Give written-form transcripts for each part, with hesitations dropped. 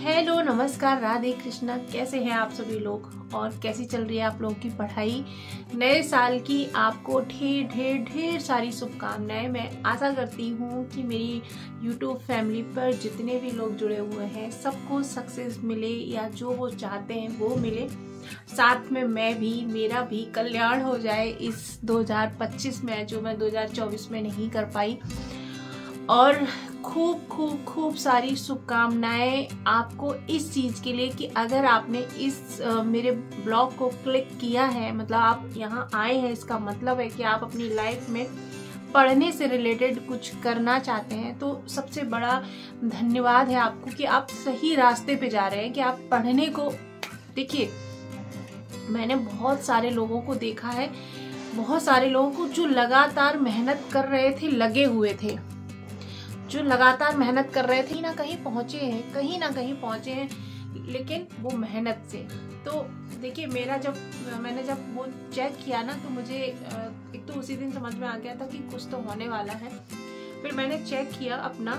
Hello, नमस्कार, राधे कृष्णा। कैसे हैं आप सभी लोग और कैसी चल रही है आप लोगों की पढ़ाई। नए साल की आपको ढेर ढेर ढेर सारी शुभकामनाएं। मैं आशा करती हूँ कि मेरी यूट्यूब फैमिली पर जितने भी लोग जुड़े हुए हैं सबको सक्सेस मिले या जो वो चाहते हैं वो मिले। साथ में मेरा भी कल्याण हो जाए इस 2025 में जो मैं 2024 में नहीं कर पाई। और खूब खूब खूब सारी शुभकामनाएं आपको इस चीज़ के लिए कि अगर आपने इस मेरे ब्लॉग को क्लिक किया है, मतलब आप यहाँ आए हैं, इसका मतलब है कि आप अपनी लाइफ में पढ़ने से रिलेटेड कुछ करना चाहते हैं। तो सबसे बड़ा धन्यवाद है आपको कि आप सही रास्ते पे जा रहे हैं, कि आप पढ़ने को देखिए। मैंने बहुत सारे लोगों को देखा है, बहुत सारे लोगों को जो लगातार मेहनत कर रहे थे, लगे हुए थे, जो लगातार मेहनत कर रहे थे, कहीं ना कहीं पहुंचे हैं, लेकिन वो मेहनत से। तो देखिए, मैंने जब वो चेक किया ना, तो मुझे एक तो उसी दिन समझ में आ गया था कि कुछ तो होने वाला है। फिर मैंने चेक किया अपना,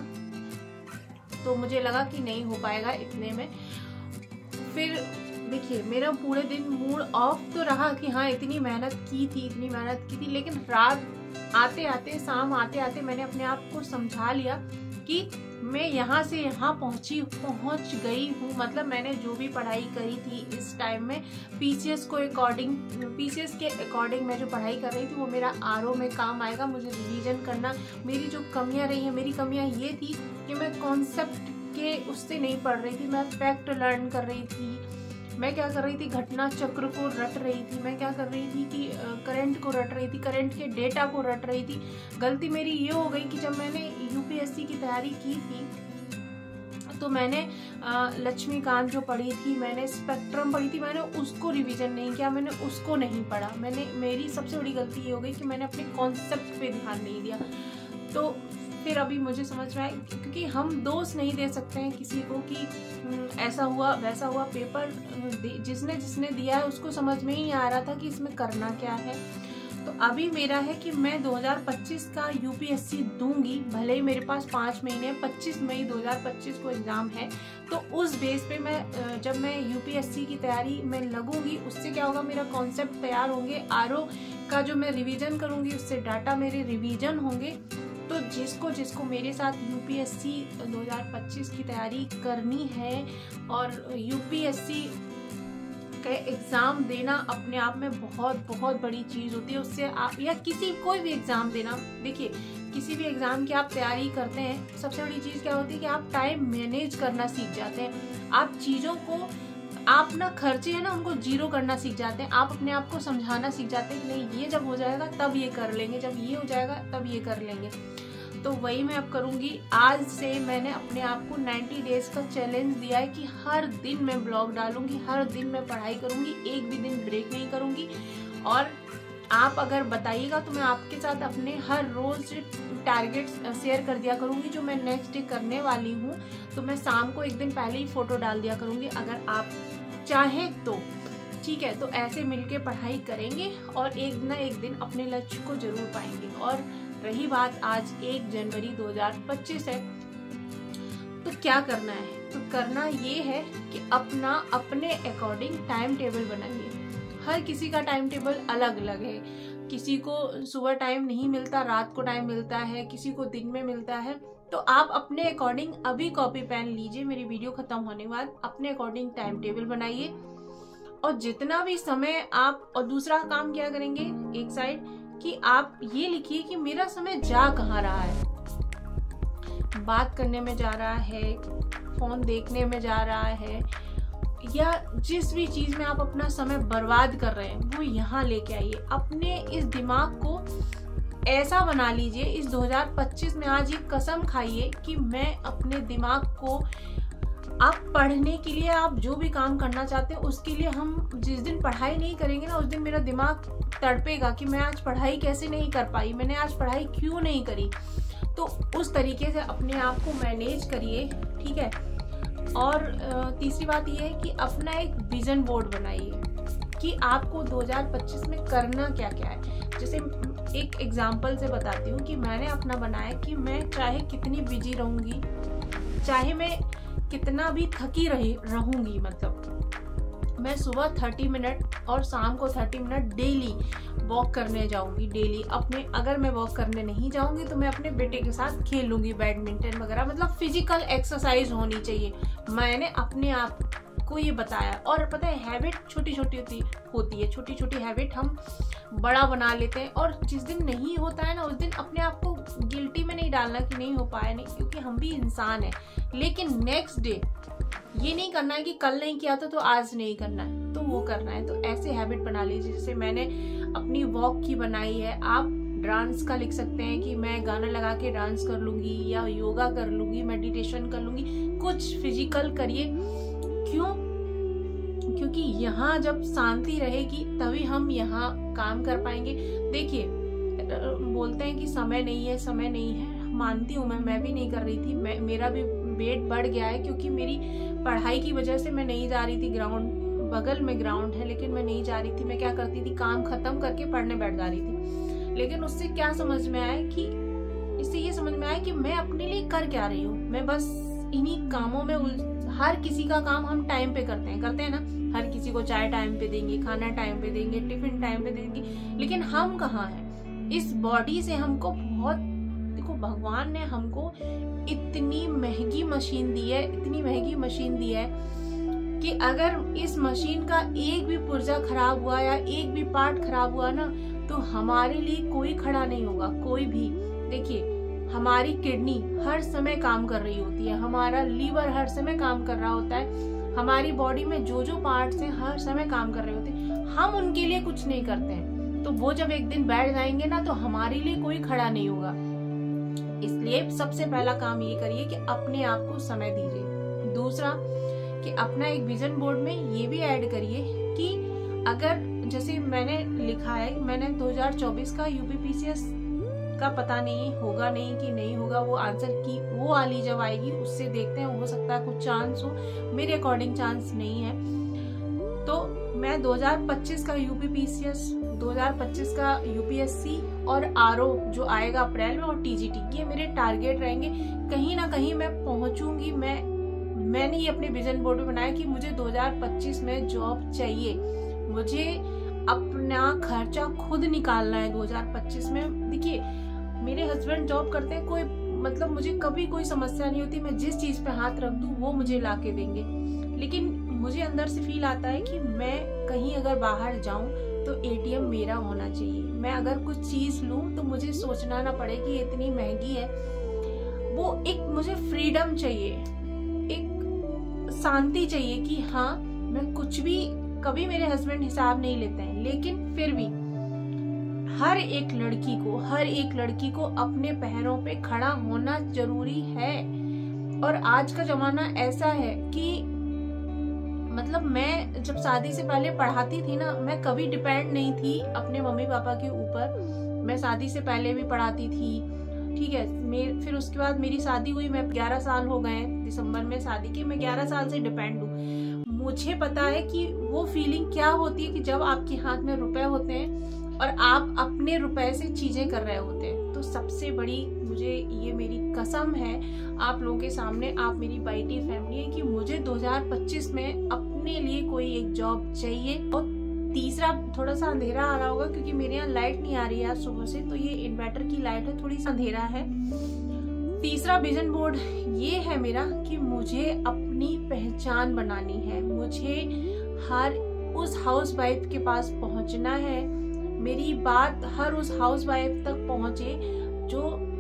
तो मुझे लगा कि नहीं हो पाएगा इतने में। फिर देखिए, मेरा पूरे दिन मूड ऑफ तो रहा कि हाँ इतनी मेहनत की थी, लेकिन रात आते आते, शाम आते आते मैंने अपने आप को समझा लिया कि मैं यहाँ से यहाँ पहुँच गई हूँ। मतलब मैंने जो भी पढ़ाई करी थी इस टाइम में पीसीएस के अकॉर्डिंग मैं जो पढ़ाई कर रही थी वो मेरा आरओ में काम आएगा। मुझे रिवीजन करना, मेरी जो कमियाँ रही हैं, मेरी कमियाँ ये थी कि मैं कॉन्सेप्ट के उससे नहीं पढ़ रही थी, मैं फैक्ट लर्न कर रही थी। मैं क्या कर रही थी, घटना चक्र को रट रही थी। मैं क्या कर रही थी कि करंट को रट रही थी, करंट के डेटा को रट रही थी। गलती मेरी ये हो गई कि जब मैंने यूपीएससी की तैयारी की थी तो मैंने लक्ष्मीकांत जो पढ़ी थी, मैंने स्पेक्ट्रम पढ़ी थी, मैंने उसको रिवीजन नहीं किया, मैंने उसको नहीं पढ़ा। मेरी सबसे बड़ी गलती ये हो गई कि मैंने अपने कॉन्सेप्ट पे ध्यान नहीं दिया। तो फिर अभी मुझे समझ में आया, क्योंकि हम दोष नहीं दे सकते हैं किसी को कि ऐसा हुआ वैसा हुआ। पेपर जिसने दिया है उसको समझ में ही नहीं आ रहा था कि इसमें करना क्या है। तो अभी मेरा है कि मैं 2025 का यूपीएससी दूंगी, भले ही मेरे पास 5 महीने, 25 मई 2025 को एग्ज़ाम है। तो उस बेस पे जब मैं यूपीएससी की तैयारी में लगूंगी, उससे क्या होगा, मेरा कॉन्सेप्ट तैयार होंगे, आरओ का जो मैं रिवीजन करूंगी उससे डाटा मेरे रिवीजन होंगे। तो जिसको मेरे साथ यूपीएससी 2025 की तैयारी करनी है और यूपीएससी के एग्ज़ाम देना अपने आप में बहुत बहुत बड़ी चीज़ होती है। उससे आप या कोई भी एग्ज़ाम देना, देखिए किसी भी एग्ज़ाम की आप तैयारी करते हैं, सबसे बड़ी चीज़ क्या होती है कि आप टाइम मैनेज करना सीख जाते हैं। आप चीज़ों को, आप ना खर्चे हैं ना, उनको जीरो करना सीख जाते हैं। आप अपने आप को समझाना सीख जाते हैं कि नहीं, ये जब हो जाएगा तब ये कर लेंगे, जब ये हो जाएगा तब ये कर लेंगे। तो वही मैं अब करूँगी। आज से मैंने अपने आप को 90 डेज का चैलेंज दिया है कि हर दिन मैं ब्लॉग डालूंगी, हर दिन मैं पढ़ाई करूँगी, एक भी दिन ब्रेक नहीं करूँगी। और आप अगर बताइएगा तो मैं आपके साथ अपने हर रोज़ टारगेट शेयर कर दिया करूँगी जो मैं नेक्स्ट डे करने वाली हूँ। तो मैं शाम को एक दिन पहले ही फ़ोटो डाल दिया करूँगी, अगर आप चाहें तो। ठीक है, तो ऐसे मिलके पढ़ाई करेंगे और एक ना एक दिन अपने लक्ष्य को जरूर पाएंगे। और रही बात, आज 1 जनवरी 2025 है, तो क्या करना है? तो करना ये है कि अपने अकॉर्डिंग टाइम टेबल बनाइए। हर किसी का टाइम टेबल अलग अलग है। किसी को सुबह टाइम नहीं मिलता, रात को टाइम मिलता है, किसी को दिन में मिलता है। तो आप अपने अकॉर्डिंग अभी कॉपी पेन लीजिए, मेरी वीडियो खत्म होने के बाद अपने अकॉर्डिंग टाइम टेबल बनाइए। और जितना भी समय आप, और दूसरा काम क्या करेंगे एक साइड, कि आप ये लिखिए कि मेरा समय जा कहाँ रहा है। बात करने में जा रहा है, फोन देखने में जा रहा है, या जिस भी चीज में आप अपना समय बर्बाद कर रहे हैं वो यहाँ लेके आइए। अपने इस दिमाग को ऐसा बना लीजिए, इस 2025 में आज ये कसम खाइए कि मैं अपने दिमाग को, आप पढ़ने के लिए, आप जो भी काम करना चाहते हैं उसके लिए, हम जिस दिन पढ़ाई नहीं करेंगे ना, उस दिन मेरा दिमाग तड़पेगा कि मैं आज पढ़ाई कैसे नहीं कर पाई, मैंने आज पढ़ाई क्यों नहीं करी। तो उस तरीके से अपने आप को मैनेज करिए, ठीक है। और तीसरी बात यह है कि अपना एक विजन बोर्ड बनाइए कि आपको 2025 में करना क्या क्या है। जैसे एक एग्जाम्पल से बताती हूँ कि मैंने अपना बनाया कि मैं चाहे कितनी बिजी रहूँगी, चाहे मैं कितना भी थकी रहूंगी, मतलब मैं सुबह 30 मिनट और शाम को 30 मिनट डेली वॉक करने जाऊंगी। डेली अपने, अगर मैं वॉक करने नहीं जाऊंगी तो मैं अपने बेटे के साथ खेलूंगी बैडमिंटन वगैरह, मतलब फिजिकल एक्सरसाइज होनी चाहिए। मैंने अपने आप को ये बताया। और पता है, हैबिट छोटी छोटी होती है, छोटी छोटी हैबिट हम बड़ा बना लेते हैं, और जिस दिन नहीं होता है ना, उस दिन अपने आप को गिल्टी में नहीं डालना कि नहीं हो पाया, नहीं, क्योंकि हम भी इंसान हैं। लेकिन नेक्स्ट डे ये नहीं करना है कि कल नहीं किया था तो आज नहीं करना है, तो वो करना है। तो ऐसे हैबिट बना लीजिए, जैसे मैंने अपनी वॉक की बनाई है। आप डांस का लिख सकते हैं कि मैं गाना लगा के डांस कर लूंगी, या योगा कर लूंगी, मेडिटेशन कर लूंगी, कुछ फिजिकल करिए। क्यों? क्योंकि यहाँ जब शांति रहेगी तभी हम यहाँ काम कर पाएंगे। देखिए, बोलते हैं कि समय नहीं है, समय नहीं है, मानती हूँ, मैं भी नहीं कर रही थी, मेरा भी वेट बढ़ गया है, क्योंकि मेरी पढ़ाई की वजह से मैं नहीं जा रही थी ग्राउंड, बगल में ग्राउंड है, लेकिन मैं नहीं जा रही थी। मैं क्या करती थी, काम खत्म करके पढ़ने बैठ जा रही थी। लेकिन उससे क्या समझ में आया कि इससे ये समझ में आया कि मैं अपने लिए कर क्या रही हूँ। मैं बस इन्हीं कामों में हर किसी का काम हम टाइम पे करते हैं ना, हर किसी को चाय टाइम पे देंगे, खाना टाइम पे देंगे, टिफिन टाइम पे देंगे, लेकिन हम कहाँ हैं? इस बॉडी से हमको बहुत, देखो भगवान ने हमको इतनी महंगी मशीन दी है, इतनी महंगी मशीन दी है कि अगर इस मशीन का एक भी पुर्जा खराब हुआ या एक भी पार्ट खराब हुआ ना, तो हमारे लिए कोई खड़ा नहीं होगा, कोई भी। देखिए, हमारी किडनी हर समय काम कर रही होती है, हमारा लीवर हर समय काम कर रहा होता है, हमारी बॉडी में जो जो पार्ट्स हैं हर समय काम कर रहे होते हैं, हम उनके लिए कुछ नहीं करते हैं। तो वो जब एक दिन बैठ जाएंगे ना, तो हमारे लिए कोई खड़ा नहीं होगा। इसलिए सबसे पहला काम ये करिए कि अपने आप को समय दीजिए। दूसरा, कि अपना एक विजन बोर्ड में ये भी ऐड करिए कि अगर, जैसे मैंने लिखा है, मैंने 2024 का यूपीपीसीएस का पता नहीं होगा नहीं कि नहीं होगा, वो आंसर की वो वाली जब आएगी उससे देखते हैं, हो सकता है कुछ चांस हो, मेरे अकॉर्डिंग चांस नहीं है। तो मैं 2025 का यूपीपीसीएस, 2025 का यूपीएससी और आरओ जो आएगा अप्रैल में, और टीजीटी, ये मेरे टारगेट रहेंगे। कहीं ना कहीं मैं पहुंचूंगी। मैंने ये अपने विजन बोर्ड में बनाया कि मुझे 2025 में जॉब चाहिए, मुझे अपना खर्चा खुद निकालना है 2025 में। देखिए, मेरे हस्बैंड जॉब करते हैं, कोई मतलब मुझे कभी कोई समस्या नहीं होती, मैं जिस चीज पे हाथ रख दूं वो मुझे ला के देंगे। लेकिन मुझे अंदर से फील आता है कि मैं कहीं अगर बाहर जाऊं तो एटीएम मेरा होना चाहिए। मैं अगर कुछ चीज लूं तो मुझे सोचना ना पड़े कि इतनी महंगी है। वो एक मुझे फ्रीडम चाहिए, एक शांति चाहिए कि हाँ, मैं कुछ भी, कभी मेरे हस्बैंड हिसाब नहीं लेते हैं, लेकिन फिर भी हर एक लड़की को अपने पैरों पे खड़ा होना जरूरी है। और आज का जमाना ऐसा है कि मतलब मैं जब शादी से पहले पढ़ाती थी ना, मैं कभी डिपेंड नहीं थी अपने मम्मी पापा के ऊपर। मैं शादी से पहले भी पढ़ाती थी, ठीक है। फिर उसके बाद मेरी शादी हुई, मैं 11 साल हो गए, दिसंबर में शादी की, मैं 11 साल से डिपेंड हूँ। मुझे पता है कि वो फीलिंग क्या होती है कि जब आपके हाथ में रुपए होते हैं और आप अपने रुपए से चीजें कर रहे होते हैं। तो सबसे बड़ी, मुझे ये मेरी कसम है आप लोगों के सामने, आप मेरी बाईटी फैमिली है, कि मुझे 2025 में अपने लिए कोई एक जॉब चाहिए। और तीसरा, थोड़ा सा अंधेरा आ रहा होगा क्योंकि मेरे यहाँ लाइट नहीं आ रही है आज सुबह से, तो ये इन्वर्टर की लाइट है, थोड़ी सा अंधेरा है। तीसरा विजन बोर्ड ये है मेरा कि मुझे अपनी पहचान बनानी है, मुझे हर उस हाउसवाइफ के पास पहुंचना है, मेरी बात हर उस हाउसवाइफ तक पहुंचे जो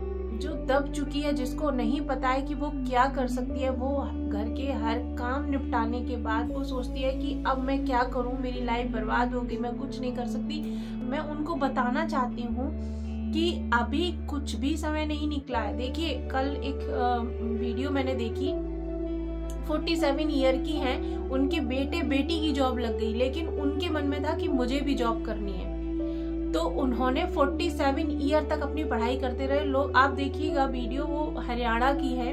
दब चुकी है, जिसको नहीं पता है कि वो क्या कर सकती है। वो घर के हर काम निपटाने के बाद वो सोचती है कि अब मैं क्या करूं, मेरी लाइफ बर्बाद हो गई, मैं कुछ नहीं कर सकती। मैं उनको बताना चाहती हूँ कि अभी कुछ भी समय नहीं निकला है। देखिए, कल एक वीडियो मैंने देखी, 47 ईयर की हैं, उनके बेटे बेटी की जॉब लग गई, लेकिन उनके मन में था कि मुझे भी जॉब करनी है। तो उन्होंने 47 ईयर तक अपनी पढ़ाई करते रहे। लोग, आप देखिएगा वीडियो, वो हरियाणा की है,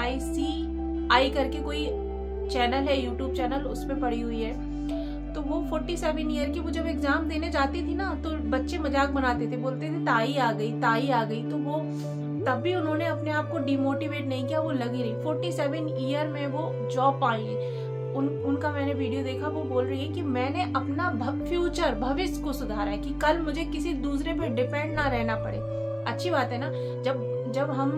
ICI करके कोई चैनल है, यूट्यूब चैनल, उस पे पड़ी हुई है। तो वो 47 ईयर की, वो जब एग्जाम देने जाती थी ना, तो बच्चे मजाक बनाते थे, बोलते थे ताई आ गई, ताई आ गई। तो वो तब भी उन्होंने अपने आप को डिमोटिवेट नहीं किया, वो लगी रही। 47 ईयर में वो जॉब पाई। उनका मैंने वीडियो देखा, वो बोल रही है कि मैंने अपना फ्यूचर, भविष्य को सुधारा है कि कल मुझे किसी दूसरे पे डिपेंड ना रहना पड़े। अच्छी बात है ना। जब हम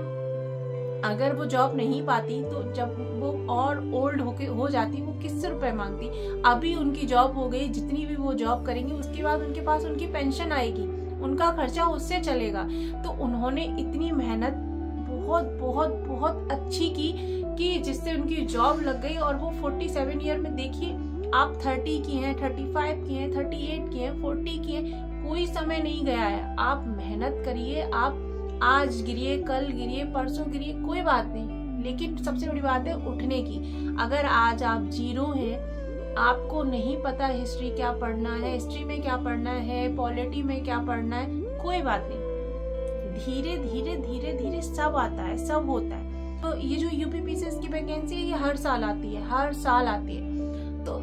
अगर वो जॉब नहीं पाती तो जब वो और ओल्ड हो जाती, वो किससे रुपए मांगती। अभी उनकी जॉब हो गई, जितनी भी वो जॉब करेंगी उसके बाद उनके पास उनकी पेंशन आएगी, उनका खर्चा उससे चलेगा। तो उन्होंने इतनी मेहनत बहुत बहुत बहुत अच्छी की कि जिससे उनकी जॉब लग गई। और वो 47 ईयर में, देखिए आप 30 की हैं, 35 की हैं, 38 की हैं, 40 की हैं, कोई समय नहीं गया है। आप मेहनत करिए, आप आज गिरिए, कल गिरिए, परसों गिरिए, कोई बात नहीं, लेकिन सबसे बड़ी बात है उठने की। अगर आज आप जीरो हैं, आपको नहीं पता हिस्ट्री क्या पढ़ना है, हिस्ट्री में क्या पढ़ना है, पॉलिटी में क्या पढ़ना है, कोई बात नहीं, धीरे धीरे धीरे धीरे सब आता है, सब होता है। तो ये जो यूपीपीसीएस की वैकेंसी है, ये हर साल आती है, हर साल आती है। तो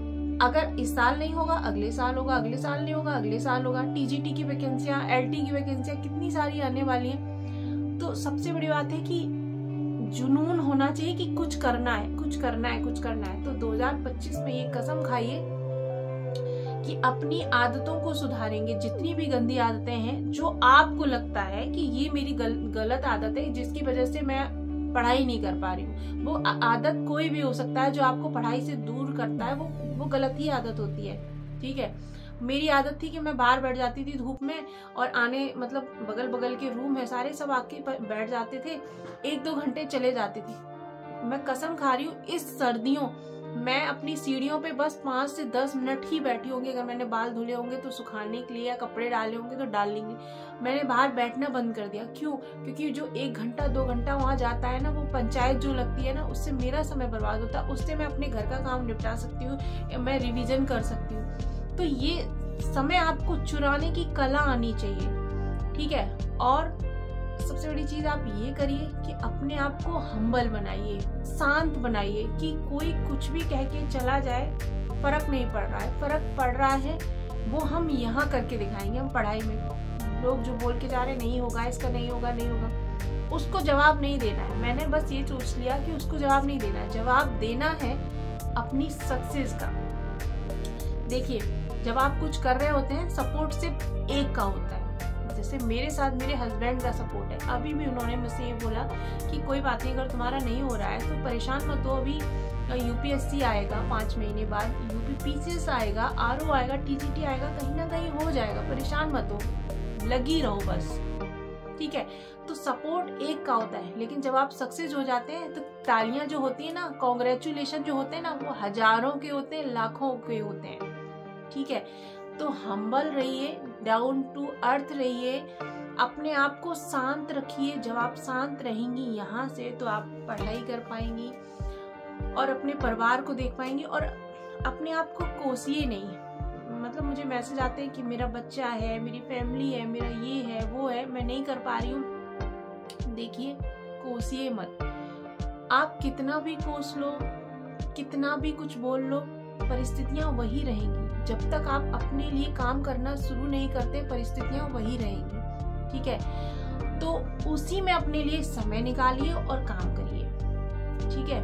अगर इस साल नहीं होगा, अगले साल होगा, अगले साल नहीं होगा, अगले साल होगा। टीजीटी की वैकेंसियां, एलटी की वैकेंसियां कितनी सारी आने वाली हैं। तो सबसे बड़ी बात है कि जुनून होना चाहिए कि कुछ करना है, कुछ करना है, कुछ करना है। तो 2025 में ये कसम खाइए कि अपनी आदतों को सुधारेंगे। जितनी भी गंदी आदतें हैं, जो आपको लगता है कि ये मेरी गलत आदत है जिसकी वजह से मैं पढ़ाई नहीं कर पा रही हूँ, वो आदत कोई भी हो सकता है जो आपको पढ़ाई से दूर करता है, वो गलत ही आदत होती है। ठीक है, मेरी आदत थी कि मैं बाहर बैठ जाती थी धूप में, और आने मतलब बगल बगल के रूम है सारे, सब आके बैठ जाते थे, 1-2 घंटे चले जाती थी। मैं कसम खा रही हूँ, इस सर्दियों मैं अपनी सीढ़ियों पे बस 5 से 10 मिनट ही बैठी होंगी। अगर मैंने बाल धुले होंगे तो सुखाने के लिए, या कपड़े डाले होंगे तो डाल लेंगे। मैंने बाहर बैठना बंद कर दिया। क्यों? क्योंकि जो 1 घंटा 2 घंटा वहां जाता है ना, वो पंचायत जो लगती है ना, उससे मेरा समय बर्बाद होता है। उससे मैं अपने घर का काम निपटा सकती हूँ, मैं रिविजन कर सकती हूँ। तो ये समय आपको चुराने की कला आनी चाहिए। ठीक है, और सबसे बड़ी चीज आप ये करिए कि अपने आप को हम्बल बनाइए, शांत बनाइए, कि कोई कुछ भी कह के चला जाए, फर्क नहीं पड़ रहा है। फर्क पड़ रहा है वो हम यहाँ करके दिखाएंगे। हम पढ़ाई में लोग जो बोल के जा रहे नहीं होगा, इसका नहीं होगा, नहीं होगा, उसको जवाब नहीं देना है। मैंने बस ये सोच लिया कि उसको जवाब नहीं देना है, जवाब देना है अपनी सक्सेस का। देखिए, जब आप कुछ कर रहे होते हैं, सपोर्ट सिर्फ एक का होता है। जैसे मेरे साथ मेरे हस्बैंड का सपोर्ट है। अभी भी उन्होंने मुझसे ये बोला कि कोई बात नहीं, अगर तुम्हारा नहीं हो रहा है तो परेशान मत हो। अभी यूपीएससी आएगा 5 महीने बाद, यूपीपीसीएस आएगा, आरओ आएगा, टीजीटी आएगा, कहीं ना कहीं हो जाएगा, परेशान मत हो, लगी रहो बस। ठीक है, तो सपोर्ट एक का होता है, लेकिन जब आप सक्सेस हो जाते हैं तो तालियां जो होती है ना, कॉन्ग्रेचुलेशन जो होते हैं ना, वो हजारों के होते हैं, लाखों के होते हैं। ठीक है, तो हम्बल रहिए, डाउन टू अर्थ रहिए, अपने आप को शांत रखिए। जब आप शांत रहेंगी यहाँ से, तो आप पढ़ाई कर पाएंगी और अपने परिवार को देख पाएंगी, और अपने आप को कोसिए नहीं। मतलब मुझे मैसेज आते हैं कि मेरा बच्चा है, मेरी फैमिली है, मेरा ये है, वो है, मैं नहीं कर पा रही हूँ। देखिए, कोसिए मत। आप कितना भी कोस लो, कितना भी कुछ बोल लो, परिस्थितियां वही रहेंगी। जब तक आप अपने लिए काम करना शुरू नहीं करते, परिस्थितियां वही रहेंगी। ठीक है, तो उसी में अपने लिए समय निकालिए और काम करिए। ठीक है,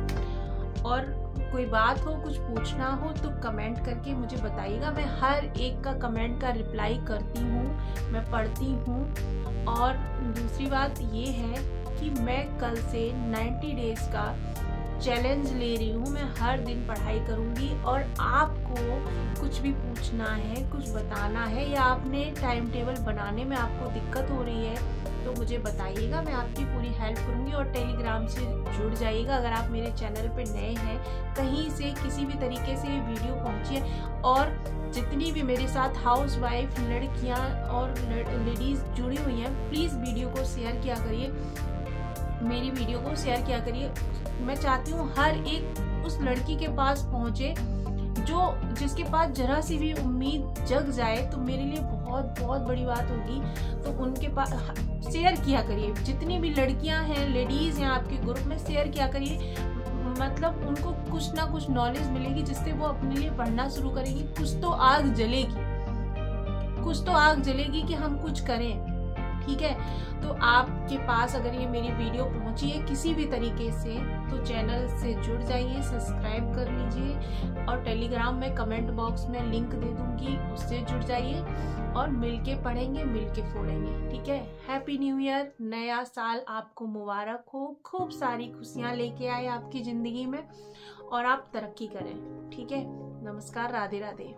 और कोई बात हो, कुछ पूछना हो तो कमेंट करके मुझे बताइएगा। मैं हर एक का कमेंट का रिप्लाई करती हूँ, मैं पढ़ती हूँ। और दूसरी बात ये है कि मैं कल से 90 डेज का चैलेंज ले रही हूँ। मैं हर दिन पढ़ाई करूँगी, और आपको कुछ भी पूछना है, कुछ बताना है, या आपने टाइम टेबल बनाने में आपको दिक्कत हो रही है तो मुझे बताइएगा, मैं आपकी पूरी हेल्प करूँगी। और टेलीग्राम से जुड़ जाइएगा अगर आप मेरे चैनल पे नए हैं, कहीं से किसी भी तरीके से ये वीडियो पहुँची है। और जितनी भी मेरे साथ हाउस वाइफ लड़कियाँ और लेडीज़ जुड़ी हुई हैं, प्लीज़ वीडियो को शेयर किया करिए, मेरी वीडियो को शेयर किया करिए। मैं चाहती हूँ हर एक उस लड़की के पास पहुँचे जिसके पास जरा सी भी उम्मीद जग जाए, तो मेरे लिए बहुत बहुत बड़ी बात होगी। तो उनके पास शेयर किया करिए। जितनी भी लड़कियां हैं, लेडीज हैं आपके ग्रुप में, शेयर किया करिए। मतलब उनको कुछ ना कुछ नॉलेज मिलेगी, जिससे वो अपने लिए पढ़ना शुरू करेगी। कुछ तो आग जलेगी, कुछ तो आग जलेगी कि हम कुछ करें। ठीक है। तो आपके पास अगर ये मेरी वीडियो पहुंची है किसी भी तरीके से तो चैनल से जुड़ जाइए, सब्सक्राइब कर लीजिए और टेलीग्राम में कमेंट बॉक्स में लिंक दे दूंगी, उससे जुड़ जाइए और मिलके पढ़ेंगे, मिलके फोड़ेंगे, ठीक है। हैप्पी न्यू ईयर, नया साल आपको मुबारक हो, खूब सारी खुशियां लेके आए आपकी जिंदगी में और आप तरक्की करें, ठीक है। नमस्कार, राधे राधे।